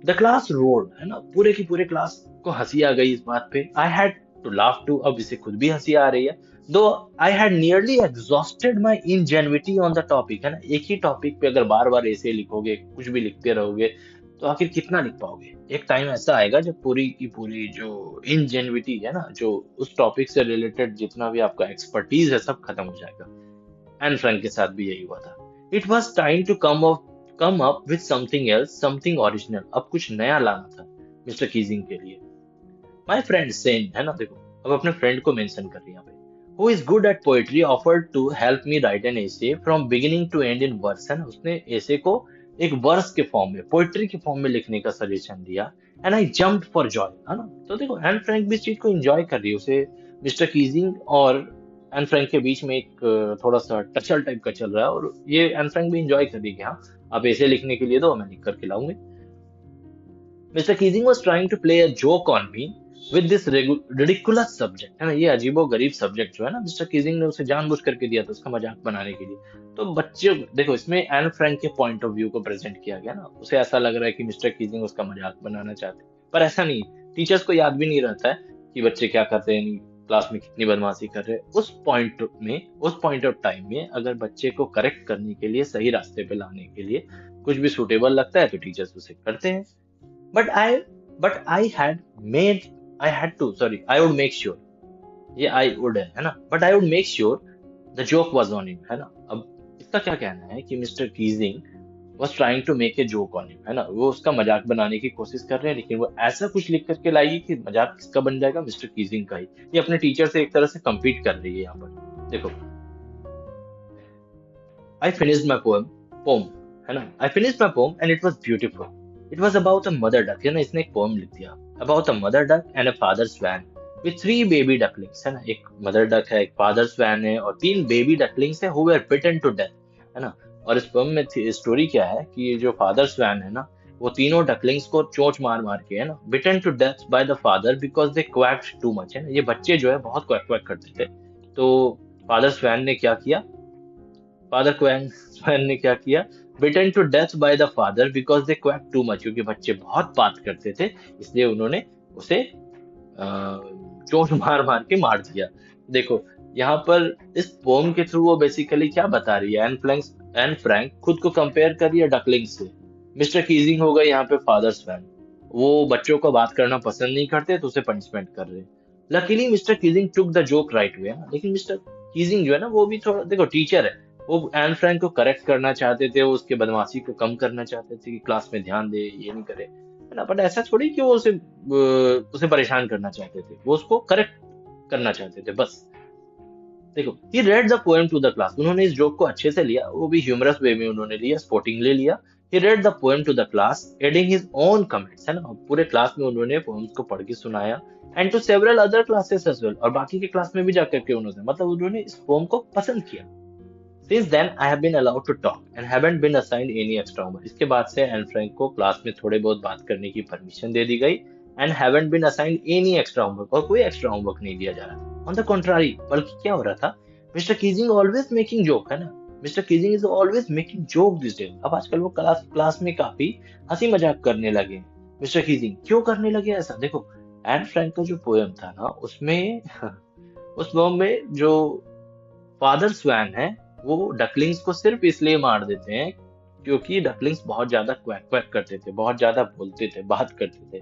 Speaker 1: The class road, है ना, पूरे की पूरे क्लास को हंसी आ गई इस बात पे। I had to laugh too, अब इसे खुद भी हंसी आ रही है। Though I had nearly exhausted my ingenuity on the topic, है ना, एक ही टॉपिक पे अगर बार बार ऐसे लिखोगे, कुछ भी लिखते रहोगे, तो आखिर कितना लिख पाओगे। एक टाइम ऐसा आएगा जब पूरी की पूरी जो इंजेन्युइटी है ना, जो उस टॉपिक से रिलेटेड जितना भी आपका एक्सपर्टीज है, सब खत्म हो जाएगा। एन फ्रैंक के साथ भी यही हुआ था। It was time to come up with something else, something original. अब कुछ नया लाना था मिस्टर कीजिंग के लिए। माई फ्रेंड सेन, है ना, देखो अब अपने फ्रेंड को मेंशन कर रही है यहाँ पे, who is good at poetry offered to help me write an essay from beginning to end in verse, है ना, उसने एसे को एक वर्स के फॉर्म में, पोएट्री के फॉर्म में लिखने का सजेशन दिया। And I jumped for Joy, है ना। तो देखो एन फ्रैंक भी इस चीज को एंजॉय कर रही है। उसे मिस्टर कीजिंग और एन फ्रैंक के बीच में एक थोड़ा सा टचल टाइप का चल रहा है, और ये एन फ्रैंक भी एंजॉय कर रही है कि हाँ, आप ऐसे लिखने के लिए दो, मैं लिख करके लाऊंगी। Mister Keesing was trying to play a joke on me with this ridiculous subject, है ना, ये अजीबो गरीब सब्जेक्ट जो है ना, मिस्टर कीजिंग ने उसे जानबूझ करके दिया था उसका मजाक बनाने के लिए। तो बच्चे देखो, इसमें एन फ्रैंक के पॉइंट ऑफ व्यू को प्रेजेंट किया गया ना, उसे ऐसा लग रहा है कि मिस्टर कीजिंग उसका मजाक बनाना चाहते हैं, पर ऐसा नहीं। टीचर्स को याद भी नहीं रहता है कि बच्चे क्या कर रहे हैं, क्लास में कितनी बदमाशी कर रहे हैं। उस पॉइंट ऑफ टाइम में अगर बच्चे को करेक्ट करने के लिए, सही रास्ते पे लाने के लिए कुछ भी सुटेबल लगता है तो टीचर्स उसे करते हैं। But I had made, I had to, sorry, I would make sure, ये I would है ना, but I would make sure the joke was on him, है ना। अब इसका क्या कहना है कि mister Keesing was trying to make a joke on him, है ना, वो उसका मजाक बनाने की कोशिश कर रहे हैं, लेकिन वो ऐसा कुछ लिख करके लाएगी कि मजाक किसका बन जाएगा, मिस्टर कीजिंग का ही। ये अपने टीचर से एक तरह से compete कर रही है यहाँ पर। देखो, I finished my poem, है ना, I finished my poem and it was beautiful. It was about a mother duck, है ना, इसने एक poem लिख दिया about a mother duck and a father swan with 3 baby ducklings, है ना, एक mother duck है, एक father swan है और 3 baby ducklings है who were bitten to death, है ना। और इस poem में स्टोरी क्या है कि ये जो father swan है ना, वो तीनों डकलिंग्स को चोंच मार मार के, है ना, bitten to death by the father because they quacked too much, है ना, ये बच्चे जो है बहुत क्वैक क्वैक करते थे। तो फादर स्वैन ने क्या किया, फादर क्वैन स्वैन ने क्या किया, beaten to death by the father because they quack too much, क्योंकि बच्चे बहुत बात करते थे, इसलिए उन्होंने उसे चोट मार मार के मार दिया। देखो यहाँ पर इस पोम के थ्रू वो बेसिकली क्या बता रही है, एन फ्रैंक खुद को कंपेयर कर रही है डकलिंग से, मिस्टर कीजिंग हो गए यहाँ पे फादर स्वैन, वो बच्चों को बात करना पसंद नहीं करते तो उसे पनिशमेंट कर रहे हैं। Luckily mister Keesing took the joke right way, लेकिन मिस्टर कीजिंग जो है ना वो भी थोड़ा, देखो टीचर है, वो एन फ्रैंक को करेक्ट करना चाहते थे, वो उसके बदमाशी को कम करना चाहते थे कि क्लास में ध्यान दे, ये नहीं करे, है ना। बट ऐसा थोड़ी कि वो उसे परेशान करना चाहते थे, वो उसको करेक्ट करना चाहते थे बस। देखो, he read the poem to the class, उन्होंने इस जोक को अच्छे से लिया, वो भी ह्यूमरस वे में उन्होंने लिया, स्पोर्टिंगली लिया। He read the poem to the class adding his own comments, है ना, पूरे क्लास में उन्होंने पोएम्स को पढ़ के सुनाया। And to several other classes as well, और बाकी के क्लास में भी जाकर के उन्होंने, मतलब उन्होंने इस पोएम को पसंद किया। Since then, I have been allowed to talk and haven't been assigned any extra homework. इसके बाद से एन फ्रैंक को क्लास में थोड़े बहुत बात करने की परमिशन दे दी गई, and haven't been assigned any extra homework, और कोई एक्स्ट्रा होमवर्क नहीं दिया जा रहा था। ऑन द contrary, बल्कि क्या हो रहा था, mister Keesing always making joke, है ना, mister Keesing is always making joke this day. अब आजकल वो क्लास क्लास में काफी हंसी मजाक करने लगे हैं। मिस्टर कीजिंग क्यों करने लगे ऐसा, देखो, एन फ्रैंक का जो पोएम था ना उसमें उस पोएम में जो फादर स्वैन है, वो डकलिंग्स को सिर्फ इसलिए मार देते हैं क्योंकि डकलिंग्स बहुत ज्यादा क्वैक क्वैक करते थे, बहुत ज्यादा बोलते थे, बात करते थे।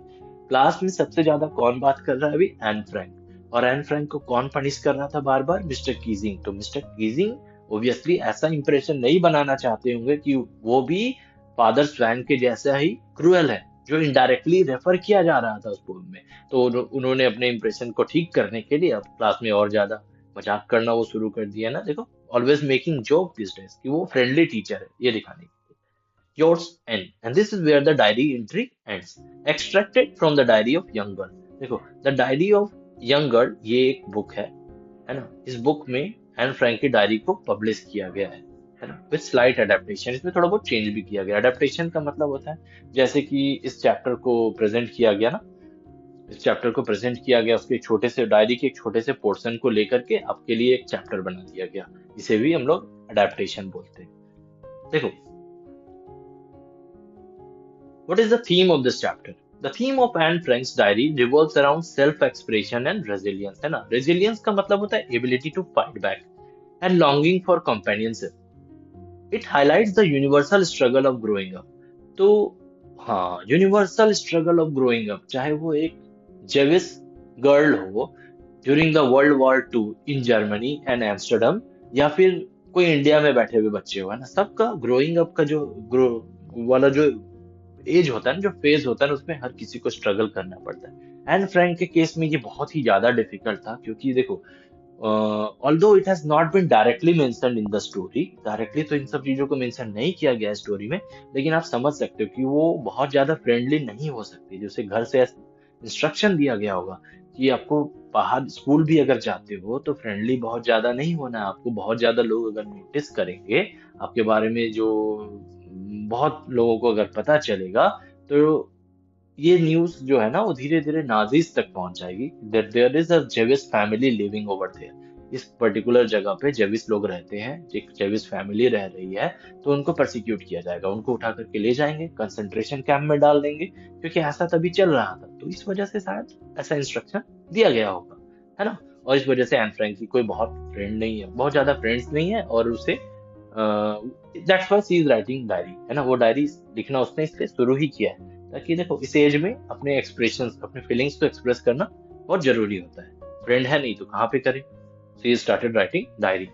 Speaker 1: क्लास में सबसे ज्यादा कौन बात कर रहा है अभी, एन फ्रैंक, और एन फ्रैंक को कौन पनिश कर रहा था बार बार, मिस्टर कीजिंग। तो मिस्टर कीजिंग ओब्वियसली ऐसा इंप्रेशन नहीं बनाना चाहते होंगे कि वो भी फादर स्वैन के जैसा ही क्रूएल है, जो इनडायरेक्टली रेफर किया जा रहा था उस पोएम में। तो उन्होंने अपने इंप्रेशन को ठीक करने के लिए अब क्लास में और ज्यादा मजाक करना वो शुरू कर दिया ना। देखो, always making joke this days, कि वो फ्रेंडली टीचर है ये दिखाने के लिए। Yours and and this is where the diary entry ends, extracted from the diary of young girl. देखो, the diary of young girl ये एक बुक है ना। इस बुक में एन फ्रैंक की डायरी को पब्लिश किया गया है ना, विद स्लाइट अडेप्टेशन, इसमें थोड़ा बहुत चेंज भी किया गया। अडेप्टेशन का मतलब होता है जैसे कि इस चैप्टर को प्रेजेंट किया गया ना, इस चैप्टर को प्रेजेंट किया गया, उसके एक छोटे से डायरी के एक छोटे से पोर्शन को लेकर के आपके लिए एक चैप्टर बना दिया गया, इसे भी हम लोग अडेप्टेशन बोलते हैं। देखो, what is the theme of this chapter? The theme of Anne Frank's diary revolves around self-expression and resilience, है ना। resilience का मतलब होता है ability to fight back and longing for companionship. It highlights the universal struggle of growing up. तो हाँ, universal struggle of growing up, चाहे वो एक जेविस गर्ल हो during the world war two in Germany and Amsterdam, या फिर कोई India में बैठे हुए बच्चे हो, है ना, सबका ग्रोइंग अप का जो ग्रो वाला जो एज होता है ना, जो फेज होता है ना, उसमें हर किसी को स्ट्रगल करना पड़ता है। एन फ्रैंक के केस में ये बहुत ही ज्यादा डिफिकल्ट था, क्योंकि देखो, although it has not been directly mentioned in the story, directly तो इन सब चीजों को मेंशन नहीं किया गया है स्टोरी में, लेकिन आप समझ सकते हो कि वो बहुत ज्यादा फ्रेंडली नहीं हो सकती, जैसे घर से इंस्ट्रक्शन दिया गया होगा कि आपको बाहर स्कूल भी अगर जाते हो तो फ्रेंडली बहुत ज्यादा नहीं होना है, आपको बहुत ज्यादा लोग अगर नोटिस करेंगे आपके बारे में, जो बहुत लोगों को अगर पता चलेगा, तो ये न्यूज जो है ना वो धीरे धीरे नाजीज तक पहुंच जाएगी, that there is a Jewish family living over there. इस पर्टिकुलर जगह पे जेविस लोग रहते हैं, एक जेविस फैमिली रह रही है, तो उनको परसिक्यूट किया जाएगा, उनको उठा करके ले जाएंगे, कंसंट्रेशन कैंप में डाल देंगे, क्योंकि ऐसा तभी चल रहा था। तो इस वजह से शायद ऐसा इंस्ट्रक्शन दिया गया होगा, है ना। और इस वजह से एन फ्रैंक की कोई बहुत फ्रेंड नहीं है, बहुत ज्यादा फ्रेंड्स नहीं है, और उसे that's why she is writing diary, है ना, वो डायरी लिखना उसने इसलिए शुरू ही किया है ताकि देखो इस एज में अपने एक्सप्रेशंस, अपने फीलिंग्स को एक्सप्रेस करना बहुत जरूरी होता है। फ्रेंड है नहीं तो कहाँ पे करे, सो ही स्टार्टेड राइटिंग डायरी।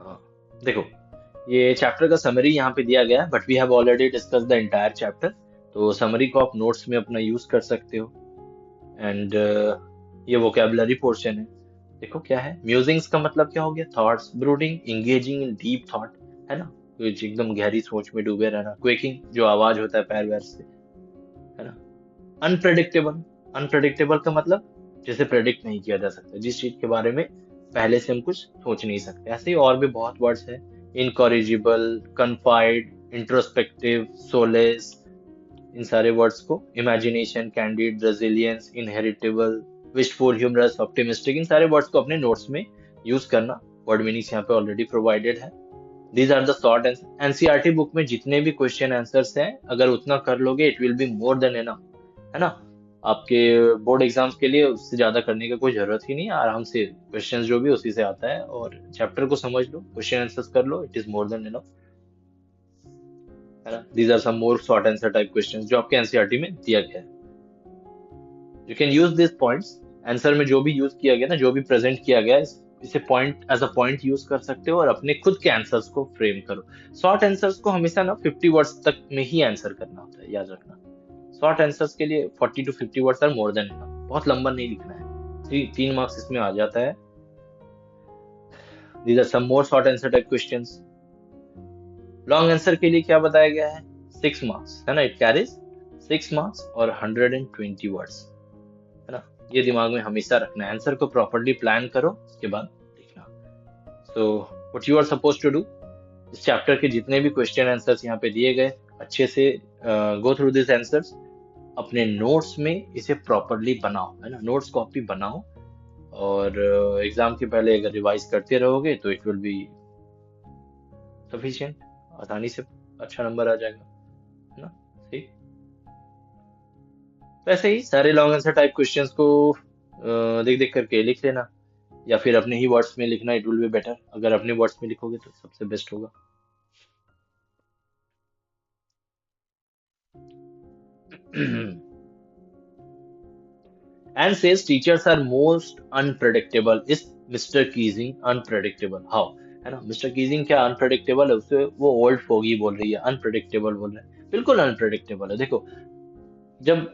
Speaker 1: हाँ, देखो, ये चैप्टर का समरी यहाँ पे दिया गया है, but we have already discuss the entire chapter, तो समरी को आप नोट्स में अपना यूज कर सकते हो। एंड ये वोकेबलरी पोर्शन है। देखो क्या है, म्यूजिंग्स का मतलब क्या हो गया, थॉट्स, ब्रूडिंग, इंगेजिंग इन डीप थॉट, है ना, कुछ एकदम गहरी सोच में डूबे रहना। क्वेकिंग, जो आवाज होता है पैर वैर से, है ना। अनप्रेडिक्टेबल, अनप्रेडिक्टेबल का मतलब जिसे प्रेडिक्ट नहीं किया जा सकता, जिस चीज के बारे में पहले से हम कुछ सोच नहीं सकते। ऐसे ही और भी बहुत वर्ड्स हैं, इनकॉरिजिबल, कन्फाइड, इंट्रोस्पेक्टिव, सोलेस, इन सारे वर्ड्स को, imagination, candid, resilience, inheritable, wishful, humorous, optimistic, इन सारे वर्ड्स को अपने नोट्स में यूज करना। वर्ड मीनिंग्स यहाँ पे ऑलरेडी प्रोवाइडेड है। These are the short answer. NCERT book में जितने भी क्वेश्चन आंसर्स हैं, अगर उतना कर लोगे it will be more than enough, है ना। आपके बोर्ड एग्जाम्स के लिए उससे ज्यादा करने का कोई जरूरत ही नहीं है, आराम से क्वेश्चंस जो भी उसी से आता है, और चैप्टर को समझ लो, क्वेश्चन आंसर्स कर लो, it is more than enough. है ना. These are some more short answer type questions जो आपके एनसीईआरटी में दिया गया है. You can use this points. Answer में जो भी यूज किया गया ना, जो भी प्रेजेंट किया गया इसे point as a point use कर सकते हो और अपने खुद के आंसर्स को फ्रेम करो. शॉर्ट आंसर्स को हमेशा ना 50 वर्ड्स तक में ही आंसर करना होता है, याद रखना. शॉर्ट आंसर्स के लिए 40 to 50 words are more than enough. बहुत लंबा नहीं लिखना है. 3 मार्क्स इसमें आ जाता है. These are some more short answer type questions. Long answer के लिए क्या बताया गया है? 6 मार्क्स है ना. इट कैरीज 6 मार्क्स और 120 वर्ड्स, है ना. ये दिमाग में हमेशा रखना है. आंसर को प्रॉपरली प्लान करो, उसके बाद लिखना. So what you are suppose to do, इस चैप्टर के जितने भी क्वेश्चन आंसर्स यहाँ पे दिए गए, अच्छे से गो थ्रू दिस आंसर्स. अपने नोट्स में इसे प्रॉपरली बनाओ, है ना. नोट्स कॉपी बनाओ और एग्जाम के पहले अगर रिवाइज करते रहोगे तो इट विल बी सफिशिएंट. आसानी से अच्छा नंबर आ जाएगा, है ना. सही. वैसे ही सारे लॉन्ग आंसर टाइप क्वेश्चंस को देख देख करके लिख लेना, या फिर अपने ही वर्ड्स में लिखना. It will be better. अगर अपने वर्ड्स में लिखोगे तो सबसे बेस्ट होगा. And says teachers are most unpredictable. Is Mr. Keesing unpredictable? How? है ना. मिस्टर कीजिंग क्या अनप्रेडिक्टेबल है? उसे वो ओल्ड फोगी बोल रही है, अनप्रेडिक्टेबल बोल रहे हैं. बिल्कुल अनप्रेडिक्टेबल है. देखो, जब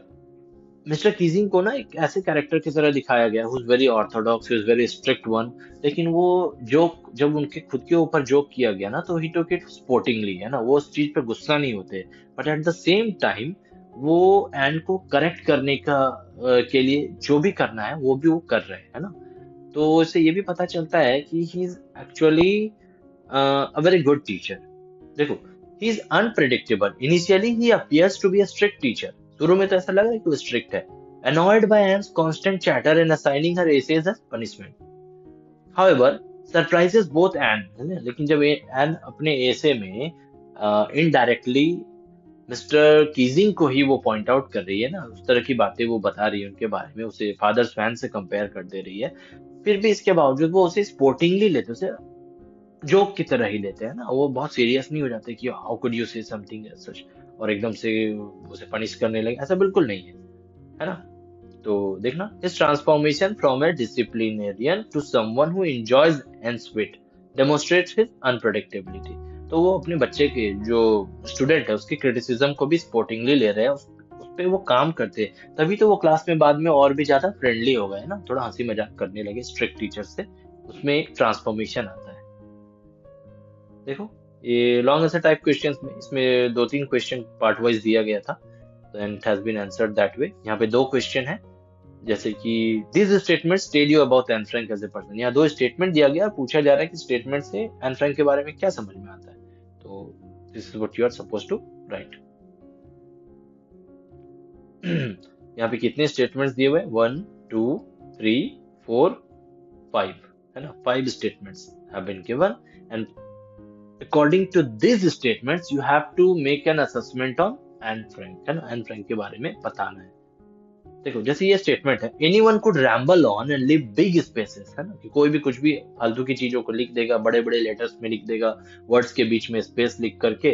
Speaker 1: मिस्टर कीजिंग को ना एक ऐसे कैरेक्टर की तरह दिखाया गया, who is very Orthodox, who is very strict one, लेकिन वो जोक जब उनके खुद के ऊपर जोक किया गया ना, तो ही टुक इट स्पोर्टिंगली, है ना. वो उस चीज पे गुस्सा नहीं होते, but at the same time वो एंड को करेक्ट करने का के लिए जो भी करना है वो भी वो कर रहे हैं, है ना. तो इससे ये भी पता चलता है कि he is actually a very good teacher. देखो, he is unpredictable. Initially he appears to be a strict teacher. शुरू में तो ऐसा लग रहा है कि वो स्ट्रिक्ट है. Annoyed by Anne's constant chatter and assigning her essays as punishment. However, surprises both Anne, है ना. लेकिन जब एन अपने एसे में इनडायरेक्टली मिस्टर कीजिंग को ही वो पॉइंट आउट कर रही है ना, उस तरह की बातें वो बता रही है उनके बारे में, उसे फादर्स फैन से कंपेयर कर दे रही है, फिर भी इसके बावजूद वो उसे स्पोर्टिंगली लेते, उसे जोक की तरह ही लेते हैं ना. वो बहुत सीरियस नहीं हो जाते कि हाउ कुड यू से समथिंग सच, और एकदम से उसे पनिश करने लगे. ऐसा बिल्कुल नहीं है ना. तो देखना, his transformation from a disciplinarian to someone who enjoys and sweet demonstrates his unpredictability. तो वो अपने बच्चे के जो स्टूडेंट है उसकी क्रिटिसिज्म को भी स्पोर्टिंगली ले रहे हैं, उस पे वो काम करते हैं. तभी तो वो क्लास में बाद में और भी ज्यादा फ्रेंडली हो गए ना, थोड़ा हंसी मजाक करने लगे स्ट्रिक्ट टीचर से. उसमें एक ट्रांसफॉर्मेशन आता है. देखो, ये लॉन्ग आंसर टाइप क्वेश्चंस में इसमें 2-3 क्वेश्चन पार्ट वाइज दिया गया था, and it has been answered that way. यहाँ पे 2 क्वेश्चन है, जैसे कि this statements tell you about Anne Frank as a person. यहाँ 2 स्टेटमेंट दिया गया और पूछा जा रहा है कि स्टेटमेंट से एन फ्रैंक के बारे में क्या समझ में आता है. तो this is what you are suppose to write. यहाँ पे कितने स्टेटमेंट्स दिए हुए हैं? 1 2 3 4 5, है ना. 5 statements have been given, and according to this statements you have to make an assessment on Anne Frank, है ना. एन फ्रैंक के बारे में बताना है. देखो, जैसे ये स्टेटमेंट है, anyone could ramble on and live big spaces, है ना. कि कोई भी कुछ भी फालतू की चीजों को लिख देगा, बड़े बड़े लेटर्स में लिख देगा, वर्ड्स के बीच में स्पेस लिख करके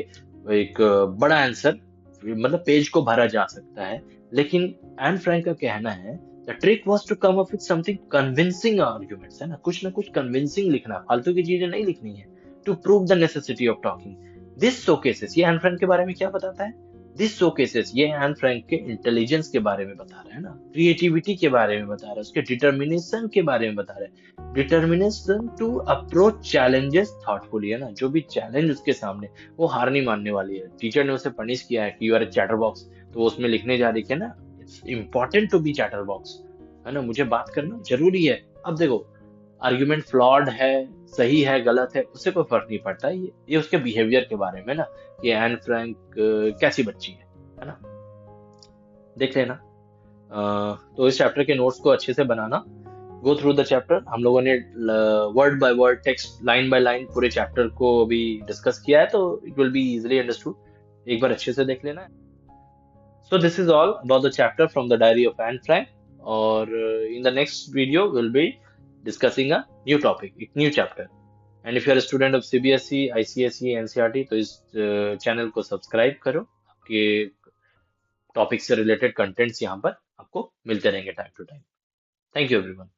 Speaker 1: एक बड़ा आंसर, मतलब पेज को भरा जा सकता है. लेकिन एन फ्रैंक का कहना है the trick was to come up with something convincing arguments, है ना. कुछ ना कुछ कन्विंसिंग लिखना, फालतू की चीजें नहीं लिखनी है. To prove the necessity of talking. This showcases, ये एन फ्रैंक के बारे में क्या बताता है? दिस शोकेसेस, ये एन फ्रैंक के इंटेलिजेंस के बारे में बता रहा है ना, क्रिएटिविटी के बारे में बता रहा है, उसके डिटर्मिनेशन के बारे में बता रहा है. Determination to approach challenges thoughtfully, है ना. जो भी चैलेंज उसके सामने, वो हार नहीं मानने वाली है. टीचर ने उसे पनिश किया है कि you are a chatter box, तो वो उसमें लिखने जा रही है ना, it's important to be chatter box, है ना. मुझे बात करना जरूरी है. अब देखो, आर्ग्यूमेंट फ्लॉड है, सही है, गलत है, उससे कोई फर्क नहीं पड़ता. ये उसके बिहेवियर के बारे में ना, कि एन फ्रैंक कैसी बच्ची है ना. देख लेना. तो इस चैप्टर के नोट्स को अच्छे से बनाना. Go through the chapter. हम लोगों ने word by word, text, line by line पूरे चैप्टर को अभी डिस्कस किया है, तो it will be easily understood. एक बार अच्छे से देख लेना. So this is all about the chapter from the diary of Anne Frank. और in the next video will be discussing a new topic, a new chapter. And if you are student of CBSE, ICSE, NCERT, तो इस channel को subscribe करो। आपके topic से related contents यहाँ पर आपको मिलते रहेंगे time to time. Thank you everyone.